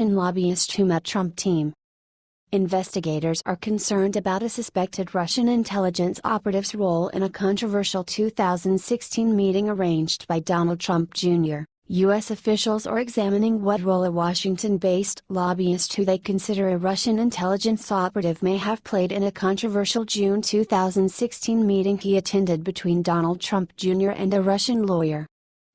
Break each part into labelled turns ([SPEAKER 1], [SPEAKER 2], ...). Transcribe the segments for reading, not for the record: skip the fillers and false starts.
[SPEAKER 1] and lobbyist who met Trump team. Investigators are concerned about a suspected Russian intelligence operative's role in a controversial 2016 meeting arranged by Donald Trump Jr. U.S. officials are examining what role a Washington-based lobbyist who they consider a Russian intelligence operative may have played in a controversial June 2016 meeting he attended between Donald Trump Jr. and a Russian lawyer.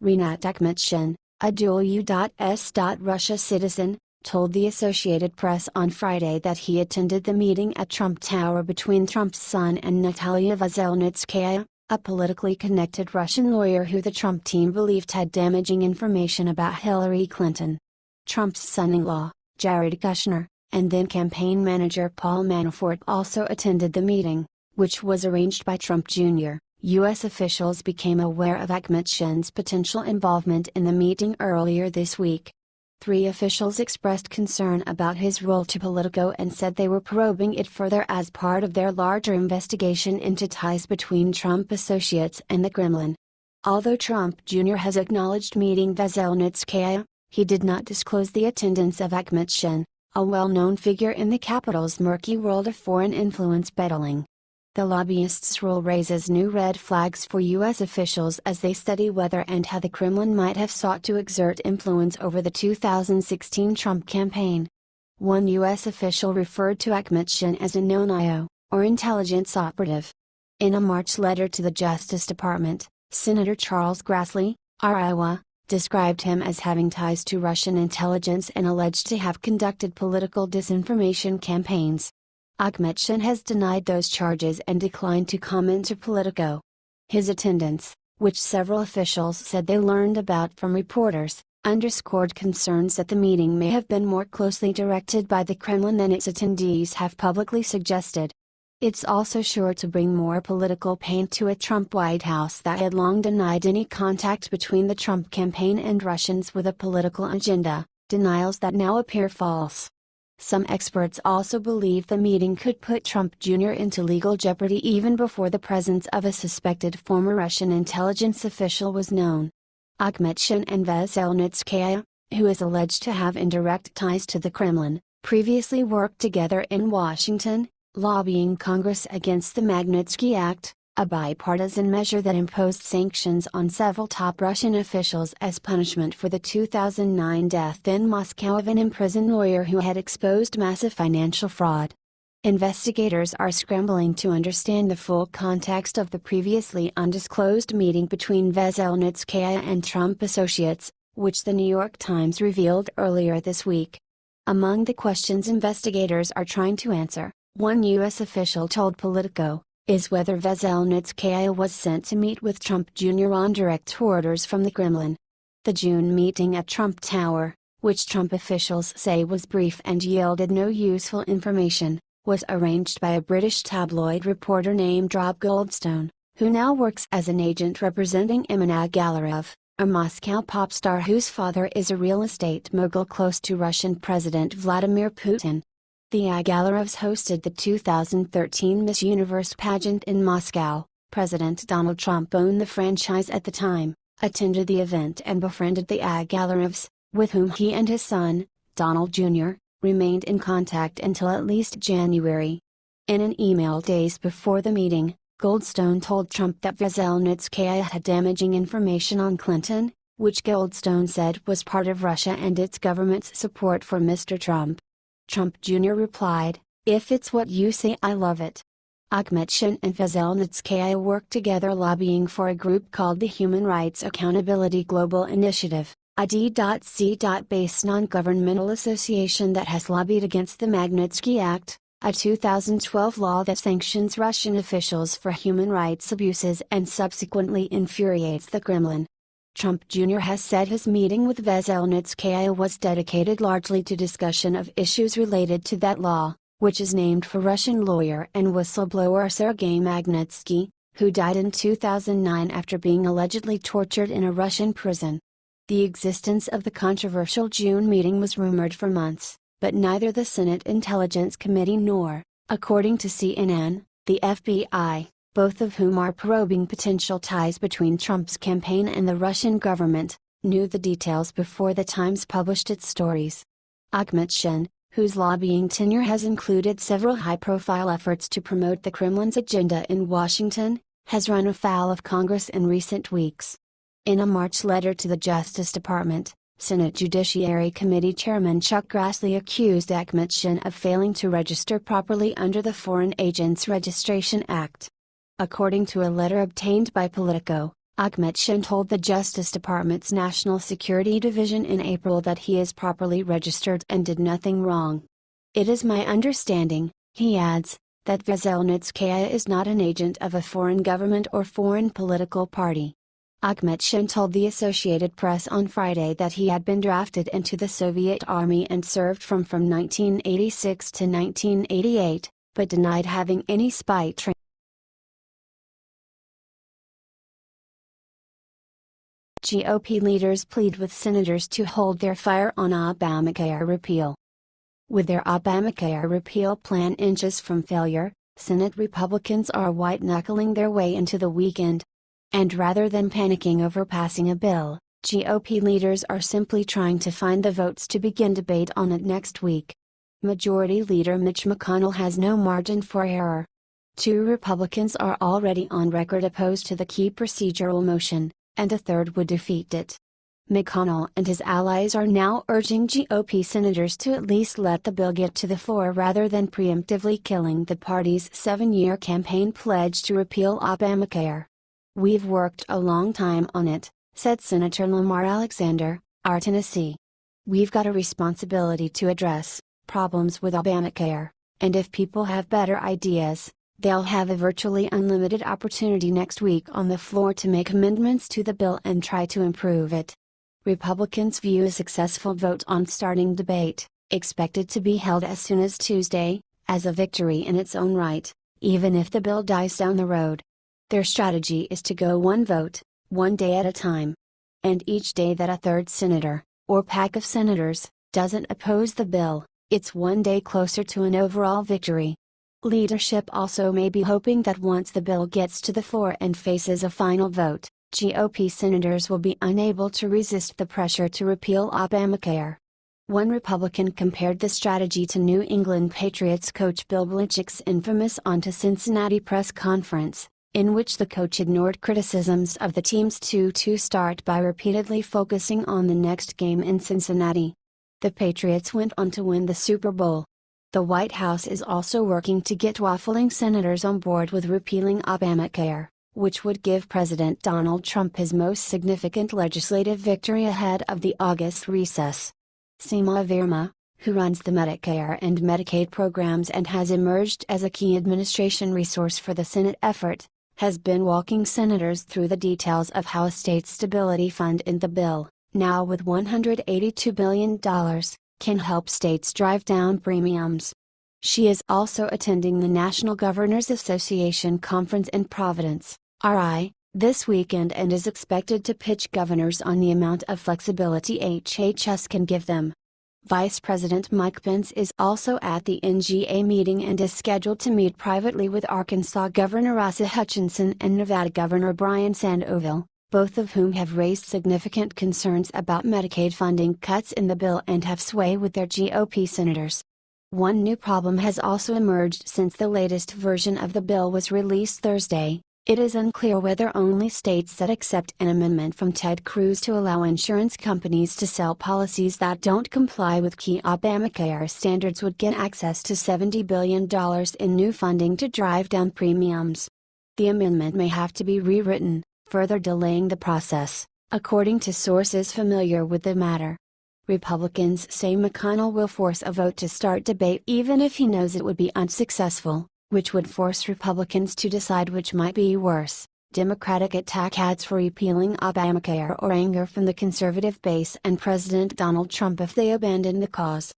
[SPEAKER 1] Rinat Akhmetshin, a dual U.S. Russia citizen, told the Associated Press on Friday that he attended the meeting at Trump Tower between Trump's son and Natalia Veselnitskaya, a politically connected Russian lawyer who the Trump team believed had damaging information about Hillary Clinton. Trump's son-in-law, Jared Kushner, and then campaign manager Paul Manafort also attended the meeting, which was arranged by Trump Jr. U.S. officials became aware of Akhmetshin's potential involvement in the meeting earlier this week. 3 officials expressed concern about his role to Politico and said they were probing it further as part of their larger investigation into ties between Trump associates and the Kremlin. Although Trump Jr. has acknowledged meeting Veselnitskaya, he did not disclose the attendance of Akhmetshin, a well-known figure in the capital's murky world of foreign influence peddling. The lobbyist's role raises new red flags for U.S. officials as they study whether and how the Kremlin might have sought to exert influence over the 2016 Trump campaign. One U.S. official referred to Akhmetshin as a known IO, or intelligence operative. In a March letter to the Justice Department, Senator Charles Grassley, Iowa, described him as having ties to Russian intelligence and alleged to have conducted political disinformation campaigns. Akhmetshin has denied those charges and declined to comment to Politico. His attendance, which several officials said they learned about from reporters, underscored concerns that the meeting may have been more closely directed by the Kremlin than its attendees have publicly suggested. It's also sure to bring more political pain to a Trump White House that had long denied any contact between the Trump campaign and Russians with a political agenda, denials that now appear false. Some experts also believe the meeting could put Trump Jr. into legal jeopardy even before the presence of a suspected former Russian intelligence official was known. Akhmetshin and Veselnitskaya, who is alleged to have indirect ties to the Kremlin, previously worked together in Washington, lobbying Congress against the Magnitsky Act, a bipartisan measure that imposed sanctions on several top Russian officials as punishment for the 2009 death in Moscow of an imprisoned lawyer who had exposed massive financial fraud. Investigators are scrambling to understand the full context of the previously undisclosed meeting between Veselnitskaya and Trump associates, which the New York Times revealed earlier this week. Among the questions investigators are trying to answer, one U.S. official told Politico, is whether Veselnitskaya was sent to meet with Trump Jr. on direct orders from the Kremlin. The June meeting at Trump Tower, which Trump officials say was brief and yielded no useful information, was arranged by a British tabloid reporter named Rob Goldstone, who now works as an agent representing Emina Galarov, a Moscow pop star whose father is a real estate mogul close to Russian President Vladimir Putin. The Agalovs hosted the 2013 Miss Universe pageant in Moscow. President Donald Trump owned the franchise at the time, attended the event and befriended the Agalovs, with whom he and his son, Donald Jr., remained in contact until at least January. In an email days before the meeting, Goldstone told Trump that Veselnitskaya had damaging information on Clinton, which Goldstone said was part of Russia and its government's support for Mr. Trump. Trump Jr. replied, "If it's what you say, I love it." Akhmetshin and Veselnitskaya worked together lobbying for a group called the Human Rights Accountability Global Initiative, ID.C. based non-governmental association that has lobbied against the Magnitsky Act, a 2012 law that sanctions Russian officials for human rights abuses and subsequently infuriates the Kremlin. Trump Jr. has said his meeting with Veselnitskaya was dedicated largely to discussion of issues related to that law, which is named for Russian lawyer and whistleblower Sergei Magnitsky, who died in 2009 after being allegedly tortured in a Russian prison. The existence of the controversial June meeting was rumored for months, but neither the Senate Intelligence Committee nor, according to CNN, the FBI, both of whom are probing potential ties between Trump's campaign and the Russian government, knew the details before the Times published its stories. Ahmet Shin, whose lobbying tenure has included several high-profile efforts to promote the Kremlin's agenda in Washington, has run afoul of Congress in recent weeks. In a March letter to the Justice Department, Senate Judiciary Committee Chairman Chuck Grassley accused Ahmet Shin of failing to register properly under the Foreign Agents Registration Act. According to a letter obtained by Politico, Ahmet Shin told the Justice Department's National Security Division in April that he is properly registered and did nothing wrong. "It is my understanding," he adds, "that Veselnitskaya is not an agent of a foreign government or foreign political party." Ahmet Shin told the Associated Press on Friday that he had been drafted into the Soviet Army and served from 1986 to 1988, but denied having any spy training. GOP leaders plead with senators to hold their fire on Obamacare repeal. With their Obamacare repeal plan inches from failure, Senate Republicans are white-knuckling their way into the weekend. And rather than panicking over passing a bill, GOP leaders are simply trying to find the votes to begin debate on it next week. Majority Leader Mitch McConnell has no margin for error. 2 Republicans are already on record opposed to the key procedural motion, and a third would defeat it. McConnell and his allies are now urging GOP senators to at least let the bill get to the floor rather than preemptively killing the party's 7-year campaign pledge to repeal Obamacare. "We've worked a long time on it," said Senator Lamar Alexander, our Tennessee. "We've got a responsibility to address problems with Obamacare, and if people have better ideas, they'll have a virtually unlimited opportunity next week on the floor to make amendments to the bill and try to improve it." Republicans view a successful vote on starting debate, expected to be held as soon as Tuesday, as a victory in its own right, even if the bill dies down the road. Their strategy is to go one vote, one day at a time. And each day that a third senator, or pack of senators, doesn't oppose the bill, it's one day closer to an overall victory. Leadership also may be hoping that once the bill gets to the floor and faces a final vote, GOP senators will be unable to resist the pressure to repeal Obamacare. One Republican compared the strategy to New England Patriots coach Bill Belichick's infamous On to Cincinnati press conference, in which the coach ignored criticisms of the team's 2-2 start by repeatedly focusing on the next game in Cincinnati. The Patriots went on to win the Super Bowl. The White House is also working to get waffling senators on board with repealing Obamacare, which would give President Donald Trump his most significant legislative victory ahead of the August recess. Seema Verma, who runs the Medicare and Medicaid programs and has emerged as a key administration resource for the Senate effort, has been walking senators through the details of how a state stability fund in the bill, now with $182 billion, can help states drive down premiums. She is also attending the National Governors Association conference in Providence, RI, this weekend and is expected to pitch governors on the amount of flexibility HHS can give them. Vice President Mike Pence is also at the NGA meeting and is scheduled to meet privately with Arkansas Governor Asa Hutchinson and Nevada Governor Brian Sandoval, both of whom have raised significant concerns about Medicaid funding cuts in the bill and have sway with their GOP senators. One new problem has also emerged since the latest version of the bill was released Thursday. It is unclear whether only states that accept an amendment from Ted Cruz to allow insurance companies to sell policies that don't comply with key Obamacare standards would get access to $70 billion in new funding to drive down premiums. The amendment may have to be rewritten, further delaying the process, according to sources familiar with the matter. Republicans say McConnell will force a vote to start debate even if he knows it would be unsuccessful, which would force Republicans to decide which might be worse, Democratic attack ads for repealing Obamacare or anger from the conservative base and President Donald Trump if they abandon the cause.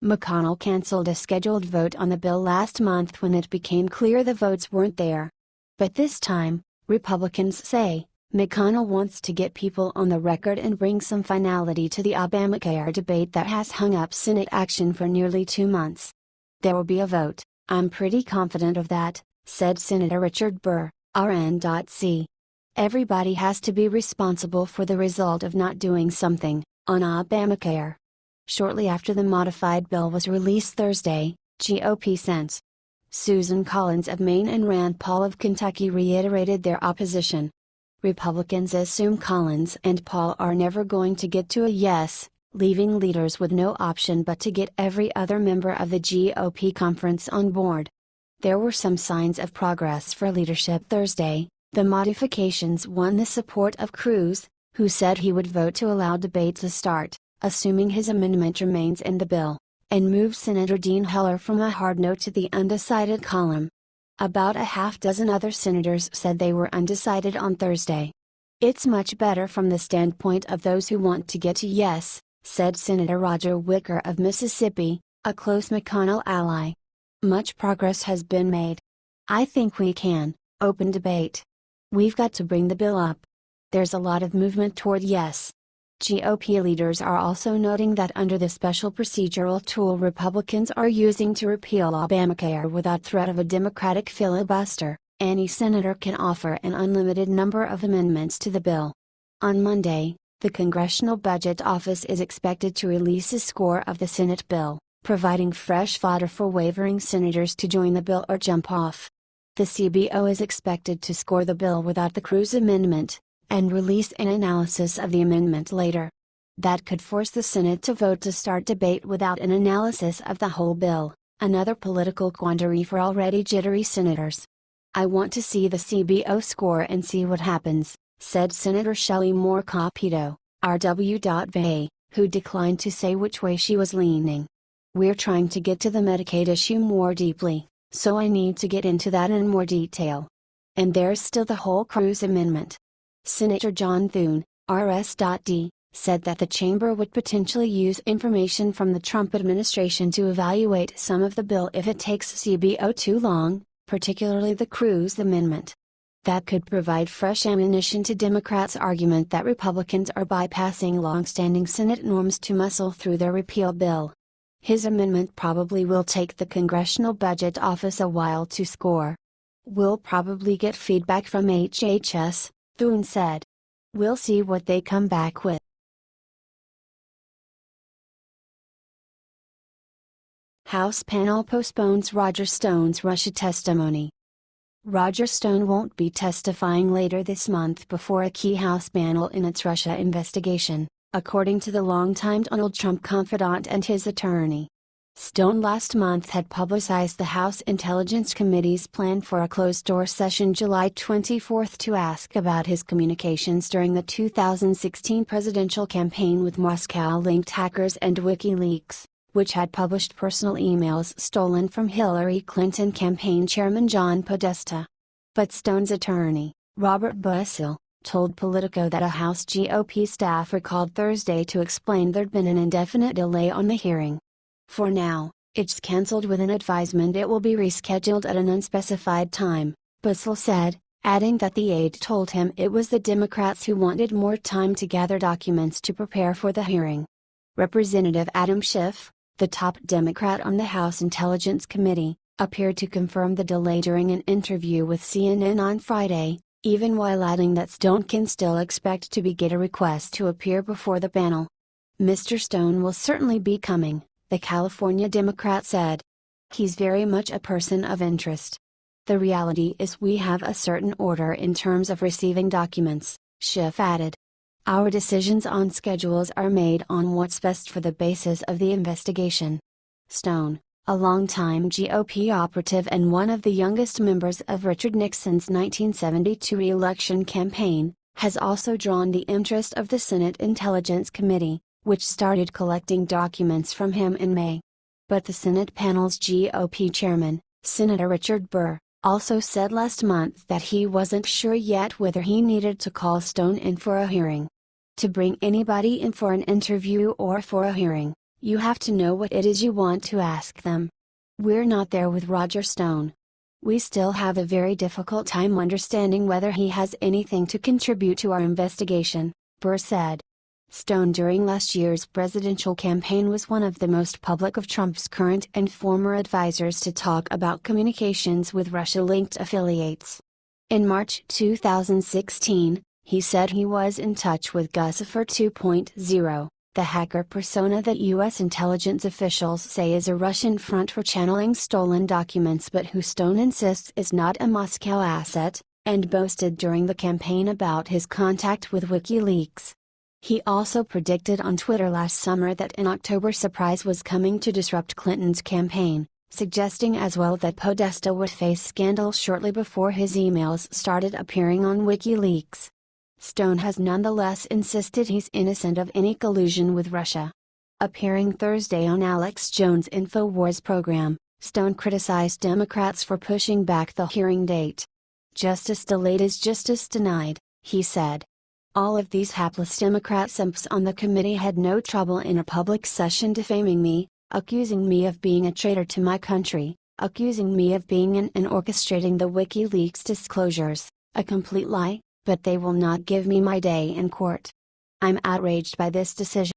[SPEAKER 1] McConnell canceled a scheduled vote on the bill last month when it became clear the votes weren't there. But this time, Republicans say, McConnell wants to get people on the record and bring some finality to the Obamacare debate that has hung up Senate action for nearly 2 months. There will be a vote, I'm pretty confident of that, said Senator Richard Burr, RN.C. Everybody has to be responsible for the result of not doing something, on Obamacare. Shortly after the modified bill was released Thursday, GOP Sens. Susan Collins of Maine and Rand Paul of Kentucky reiterated their opposition. Republicans assume Collins and Paul are never going to get to a yes, leaving leaders with no option but to get every other member of the GOP conference on board. There were some signs of progress for leadership Thursday. The modifications won the support of Cruz, who said he would vote to allow debate to start, assuming his amendment remains in the bill, and moved Senator Dean Heller from a hard no to the undecided column. About a half dozen other senators said they were undecided on Thursday. It's much better from the standpoint of those who want to get to yes, said Senator Roger Wicker of Mississippi, a close McConnell ally. Much progress has been made. I think we can open debate. We've got to bring the bill up. There's a lot of movement toward yes. GOP leaders are also noting that under the special procedural tool Republicans are using to repeal Obamacare without threat of a Democratic filibuster, any senator can offer an unlimited number of amendments to the bill. On Monday, the Congressional Budget Office is expected to release a score of the Senate bill, providing fresh fodder for wavering senators to join the bill or jump off. The CBO is expected to score the bill without the Cruz amendment, and release an analysis of the amendment later. That could force the Senate to vote to start debate without an analysis of the whole bill, another political quandary for already jittery senators. I want to see the CBO score and see what happens, said Senator Shelley Moore Capito, RW.VA, who declined to say which way she was leaning. We're trying to get to the Medicaid issue more deeply, so I need to get into that in more detail. And there's still the whole Cruz amendment. Senator John Thune, RS.D., said that the chamber would potentially use information from the Trump administration to evaluate some of the bill if it takes CBO too long, particularly the Cruz amendment. That could provide fresh ammunition to Democrats' argument that Republicans are bypassing long-standing Senate norms to muscle through their repeal bill. His amendment probably will take the Congressional Budget Office a while to score. We'll probably get feedback from HHS, Thune said. We'll see what they come back with. House panel postpones Roger Stone's Russia testimony. Roger Stone won't be testifying later this month before a key House panel in its Russia investigation, according to the longtime Donald Trump confidant and his attorney. Stone last month had publicized the House Intelligence Committee's plan for a closed-door session July 24 to ask about his communications during the 2016 presidential campaign with Moscow-linked hackers and WikiLeaks, which had published personal emails stolen from Hillary Clinton campaign chairman John Podesta. But Stone's attorney, Robert Bussell, told Politico that a House GOP staffer called Thursday to explain there'd been an indefinite delay on the hearing. For now, it's cancelled with an advisement it will be rescheduled at an unspecified time, Bussell said, adding that the aide told him it was the Democrats who wanted more time to gather documents to prepare for the hearing. Representative Adam Schiff, the top Democrat on the House Intelligence Committee, appeared to confirm the delay during an interview with CNN on Friday, even while adding that Stone can still expect to get a request to appear before the panel. Mr. Stone will certainly be coming, the California Democrat said. He's very much a person of interest. The reality is we have a certain order in terms of receiving documents, Schiff added. Our decisions on schedules are made on what's best for the basis of the investigation. Stone, a longtime GOP operative and one of the youngest members of Richard Nixon's 1972 re-election campaign, has also drawn the interest of the Senate Intelligence Committee, which started collecting documents from him in May. But the Senate panel's GOP chairman, Senator Richard Burr, also said last month that he wasn't sure yet whether he needed to call Stone in for a hearing. To bring anybody in for an interview or for a hearing, you have to know what it is you want to ask them. We're not there with Roger Stone. We still have a very difficult time understanding whether he has anything to contribute to our investigation, Burr said. Stone during last year's presidential campaign was one of the most public of Trump's current and former advisors to talk about communications with Russia-linked affiliates. In March 2016, he said he was in touch with Guccifer 2.0, The hacker persona that U.S. intelligence officials say is a Russian front for channeling stolen documents but who Stone insists is not a Moscow asset, and boasted during the campaign about his contact with WikiLeaks. He also predicted on Twitter last summer that an October surprise was coming to disrupt Clinton's campaign, suggesting as well that Podesta would face scandal shortly before his emails started appearing on WikiLeaks. Stone has nonetheless insisted he's innocent of any collusion with Russia. Appearing Thursday on Alex Jones' InfoWars program, Stone criticized Democrats for pushing back the hearing date. "Justice delayed is justice denied," he said. "All of these hapless Democrat simps on the committee had no trouble in a public session defaming me, accusing me of being a traitor to my country, accusing me of being in and orchestrating the WikiLeaks disclosures, a complete lie, but they will not give me my day in court. I'm outraged by this decision.